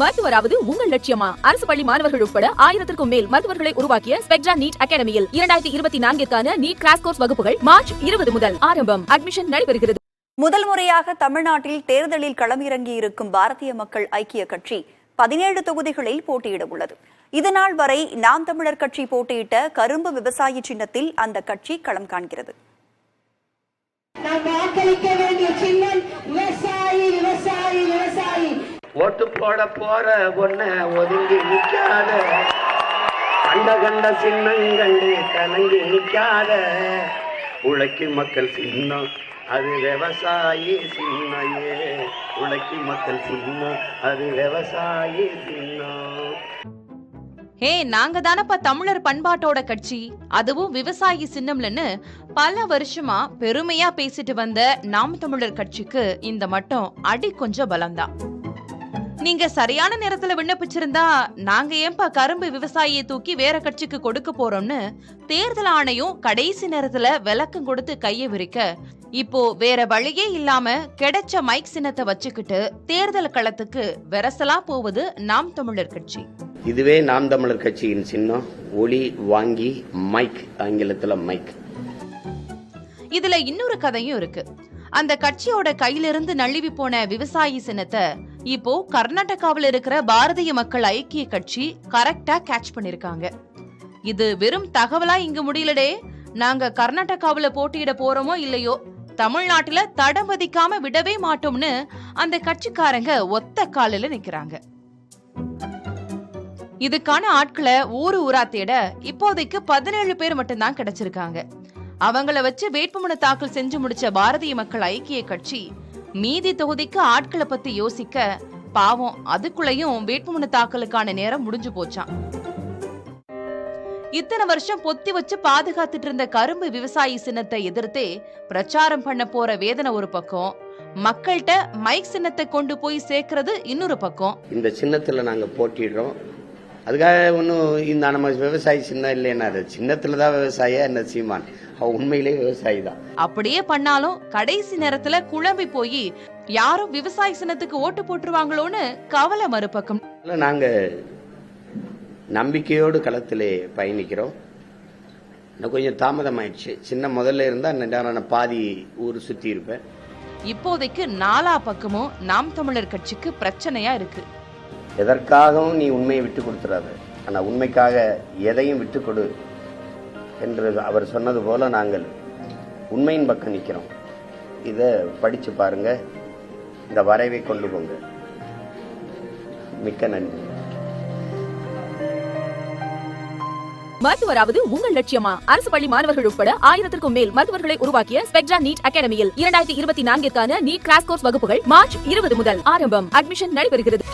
மருத்துவராவது உங்கள் லட்சியமா? அரசு பள்ளி மாணவர்கள் உட்பட 1000க்கும் மேல் மருத்துவர்களை உருவாக்கிய ஸ்பெக்ட்ரா நீட் அகாடமியில் 2024க்கான நீட் கிராஷ் கோர்ஸ் வகுப்புகள் மார்ச் 20 முதல் ஆரம்பம். அட்மிஷன் நடைபெறுகிறது. முதல் முறையாக தமிழ்நாட்டில் தேர்தலில் களமிறங்கியிருக்கும் பாரதிய மக்கள் ஐக்கிய கட்சி 17 தொகுதிகளில் போட்டியிட உள்ளது. இதுநாள் வரை நாம் தமிழர் கட்சி போட்டியிட்ட கரும்பு விவசாயி சின்னத்தில் அந்த கட்சி களம் காண்கிறது. ஓட்டு போட போற ஒன்ன ஒதுங்கி நிக்காத, கண்ட கண்ட சின்னங்கண்டு கலங்கி நிக்காத, உழைக்கும் மக்கள் சின்னம் அது விவசாயி சின்னையே, உழைக்கும் மக்கள் சின்னம் அது விவசாயி சின்னம். ஹே, நாங்க தானப்பா தமிழர் பண்பாட்டோட கட்சி, அதுவும் விவசாயி சின்னம்லன்னு பல வருஷமா பெருமையா பேசிட்டு வந்த நாம் தமிழர் கட்சிக்கு இந்த மட்டும் அடி கொஞ்சம் பலம்தான். நீங்க சரியான நேரத்துல விண்ணப்பிச்சிருந்தா நாங்க ஏன்பா கரும்பு விவசாயியை தூக்கி வேற கட்சிக்கு கொடுக்க போறோம்னு தேர்தல் ஆணையம் கடைசி நேரத்துல விளக்கம் கொடுத்து கையை விரிக்க, இப்போ வேற வழியே இல்லாம கிடைச்ச மைக் சின்னத்தை வச்சுக்கிட்டு தேர்தல் களத்துக்கு வெரசலா போவது நாம் தமிழர் கட்சி. இதுவே நாம் தமிழர் கட்சியின் சின்னம். ஒளி வாங்கி மைக், ஆங்கிலத்துல மைக். இதுல இன்னொரு கதையும் இருக்கு. அந்த கட்சியோட கையிலிருந்து நழுவி போன விவசாயி சின்னத்தை இப்போ கர்நாடகாவில் இருக்கிற பாரதிய மக்கள் ஐக்கிய கட்சி கரெக்டா கேட்ச் பண்ணிருக்காங்க. இது வெறும் தகவலா இங்க முடியலடே. நாங்க கர்நாடகாவில போட்டியிட போறோமோ இல்லையோ, தமிழ்நாட்டுல தடம் பதிக்காம விடவே மாட்டோம்னு அந்த கட்சிக்காரங்க ஒத்த காலில நிக்கிறாங்க. இதுக்கான ஆட்களை ஊரா தேட இப்போதைக்கு 17 பேர் மட்டும்தான் கிடைச்சிருக்காங்க. அவங்கள வச்சு வேட்புமனு தாக்கல் செஞ்சு முடிச்ச பாரதிய மக்கள் ஐக்கிய கட்சி மீதி தொகுதிக்கு ஆட்களை பத்தி யோசிக்க, பாவம் அதுக்குள்ளேயும் வேட்புமனு தாக்கலுக்கான நேரம் முடிஞ்சு போச்சான். இத்தனை வருஷம் பொத்தி வச்சு பாதுகாத்துட்டு இருந்த கரும்பு விவசாயி சின்னத்தை எதிர்த்தே பிரச்சாரம் பண்ண போற வேதனை ஒரு பக்கம், மக்கள்கிட்ட மைக் சின்னத்தை கொண்டு போய் சேர்க்கறது இன்னொரு பக்கம். இந்த சின்னத்துல நாங்க போட்டிடுறோம். அதுக்காக ஒன்னும் இந்த நம்ம விவசாயி சின்னம் இல்லைன்னா, சின்னத்துலதான் விவசாயியா என்ன சீமான், உண்மையிலே விவசாயி தான். அப்படியே பண்ணாலும் கடைசி நேரத்துல குழம்பி போய் யாரும் விவசாய சின்னத்துக்கு ஓட்டு போட்டுருவாங்களோன்னு கவலை மறுபக்கம். நாங்க நம்பிக்கையோடு களத்திலே பயணிக்கிறோம். கொஞ்சம் தாமதம் ஆயிடுச்சு. சின்ன முதல்ல இருந்தா நான் பாதி ஊர் சுத்தி இருப்பேன். இப்போதைக்கு 4 பக்கமும் நாம் தமிழர் கட்சிக்கு பிரச்சனையா இருக்கு. எதற்காகவும் நீ உண்மையை விட்டு கொடுத்துறாத, ஆனா உண்மைக்காக எதையும் விட்டு கொடு என்று அவர் சொன்னது போல நாங்கள் உண்மையின் பக்கம் நிற்கிறோம். இதை படிச்சு பாருங்க, இந்த வரைவை கொண்டு போங்க. மிக்க நன்றி. மருத்துவராவது உங்கள் லட்சியமா? அரசு பள்ளி மாணவர்கள் உட்பட 1000க்கும் மேல் மருத்துவர்களை உருவாக்கிய ஸ்பெக்ட்ரா நீட் அகாடமியில் 2024க்கான நீட் கிராஷ் கோர்ஸ் வகுப்புகள் மார்ச் 20 முதல் ஆரம்பம். அட்மிஷன் நடைபெறுகிறது.